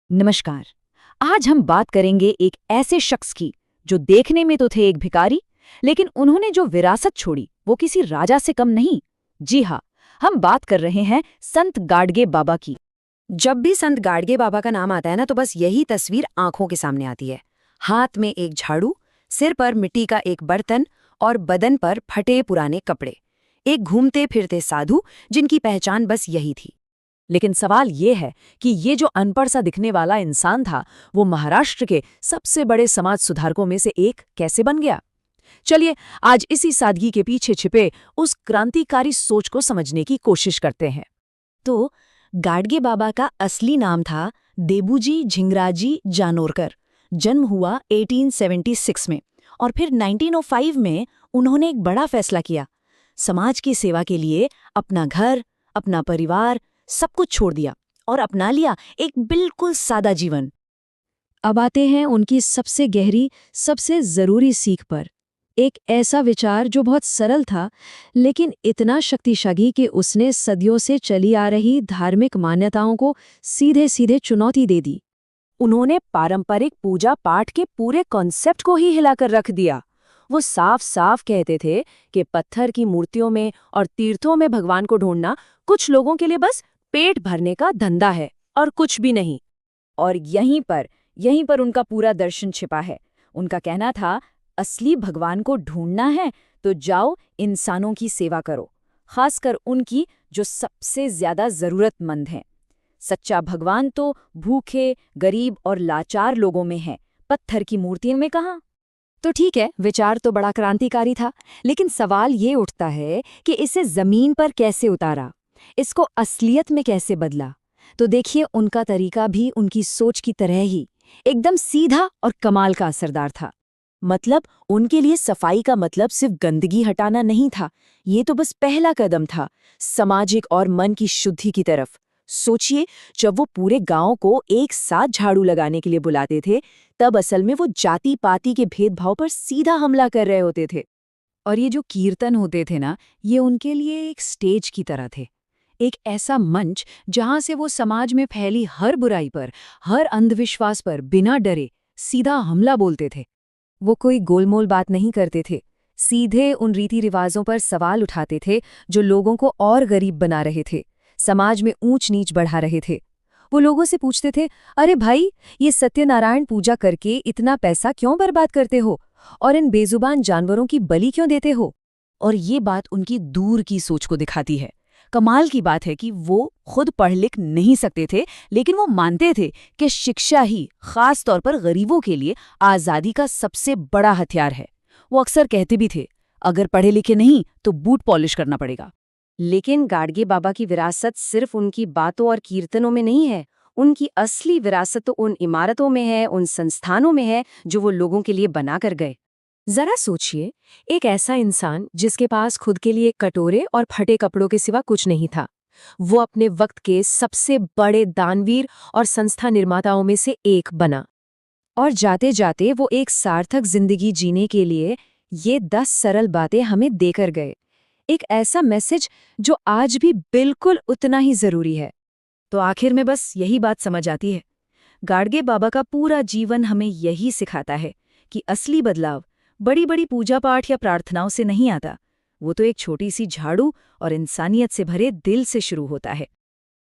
नमस्कार। आज हम बात करेंगे एक ऐसे शख्स की जो देखने में तो थे एक भिखारी, लेकिन उन्होंने जो विरासत छोड़ी वो किसी राजा से कम नहीं। जी हाँ, हम बात कर रहे हैं संत गाडगे बाबा की। जब भी संत गाडगे बाबा का नाम आता है ना तो बस यही तस्वीर आंखों के सामने आती है। हाथ में एक झाड़ू, सिर पर मिट्टी का एक बर्तन और बदन पर फटे पुराने कपड़े। एक घूमते फिरते साधु जिनकी पहचान बस यही थी। लेकिन सवाल ये है कि ये जो अनपढ़ सा दिखने वाला इंसान था, वो महाराष्ट्र के सबसे बड़े समाज सुधारकों में से एक कैसे बन गया? चलिए आज इसी सादगी के पीछे छिपे उस क्रांतिकारी सोच को समझने की कोशिश करते हैं। तो गाडगे बाबा का असली नाम था देबूजी झिंगराजी जानोरकर। जन्म हुआ 1876 में और फिर 1905 में उन्होंने एक बड़ा फैसला किया। समाज की सेवा के लिए अपना घर, अपना परिवार सब कुछ छोड़ दिया और अपना लिया एक बिल्कुल सादा जीवन। अब आते हैं उनकी सबसे गहरी, सबसे जरूरी सीख पर। एक ऐसा विचार जो बहुत सरल था, लेकिन इतना शक्तिशाली कि उसने सदियों से चली आ रही धार्मिक मान्यताओं को सीधे सीधे चुनौती दे दी। उन्होंने पारंपरिक पूजा पाठ के पूरे कॉन्सेप्ट को ही हिलाकर रख दिया। वो साफ साफ कहते थे कि पत्थर की मूर्तियों में और तीर्थों में भगवान को ढूंढना कुछ लोगों के लिए बस पेट भरने का धंधा है और कुछ भी नहीं। और यहीं पर उनका पूरा दर्शन छिपा है। उनका कहना था, असली भगवान को ढूंढना है तो जाओ इंसानों की सेवा करो, खासकर उनकी जो सबसे ज्यादा जरूरतमंद हैं। सच्चा भगवान तो भूखे, गरीब और लाचार लोगों में है, पत्थर की मूर्तियों में कहाँ। तो ठीक है, विचार तो बड़ा क्रांतिकारी था, लेकिन सवाल ये उठता है कि इसे जमीन पर कैसे उतारा, इसको असलियत में कैसे बदला। तो देखिए, उनका तरीका भी उनकी सोच की तरह ही एकदम सीधा और कमाल का असरदार था। मतलब उनके लिए सफाई का मतलब सिर्फ गंदगी हटाना नहीं था, ये तो बस पहला कदम था सामाजिक और मन की शुद्धि की तरफ। सोचिए, जब वो पूरे गांव को एक साथ झाड़ू लगाने के लिए बुलाते थे, तब असल में वो जाति पाति के भेदभाव पर सीधा हमला कर रहे होते थे। और ये जो कीर्तन होते थे ना, ये उनके लिए एक स्टेज की तरह थे। एक ऐसा मंच जहां से वो समाज में फैली हर बुराई पर, हर अंधविश्वास पर बिना डरे सीधा हमला बोलते थे। वो कोई गोलमोल बात नहीं करते थे, सीधे उन रीति रिवाजों पर सवाल उठाते थे जो लोगों को और गरीब बना रहे थे, समाज में ऊंच नीच बढ़ा रहे थे। वो लोगों से पूछते थे, अरे भाई, ये सत्यनारायण पूजा करके इतना पैसा क्यों बर्बाद करते हो और इन बेजुबान जानवरों की बलि क्यों देते हो? और ये बात उनकी दूर की सोच को दिखाती है। कमाल की बात है कि वो खुद पढ़ लिख नहीं सकते थे, लेकिन वो मानते थे कि शिक्षा ही खास तौर पर गरीबों के लिए आज़ादी का सबसे बड़ा हथियार है। वो अक्सर कहते भी थे, अगर पढ़े लिखे नहीं तो बूट पॉलिश करना पड़ेगा। लेकिन गाडगे बाबा की विरासत सिर्फ उनकी बातों और कीर्तनों में नहीं है। उनकी असली विरासत तो उन इमारतों में है, उन संस्थानों में है जो वो लोगों के लिए बना कर गए। जरा सोचिए, एक ऐसा इंसान जिसके पास खुद के लिए कटोरे और फटे कपड़ों के सिवा कुछ नहीं था, वो अपने वक्त के सबसे बड़े दानवीर और संस्था निर्माताओं में से एक बना। और जाते जाते वो एक सार्थक जिंदगी जीने के लिए ये 10 सरल बातें हमें देकर गए। एक ऐसा मैसेज जो आज भी बिल्कुल उतना ही जरूरी है। तो आखिर में बस यही बात समझ आती है, गाडगे बाबा का पूरा जीवन हमें यही सिखाता है कि असली बदलाव बड़ी बड़ी पूजा पाठ या प्रार्थनाओं से नहीं आता। वो तो एक छोटी सी झाड़ू और इंसानियत से भरे दिल से शुरू होता है।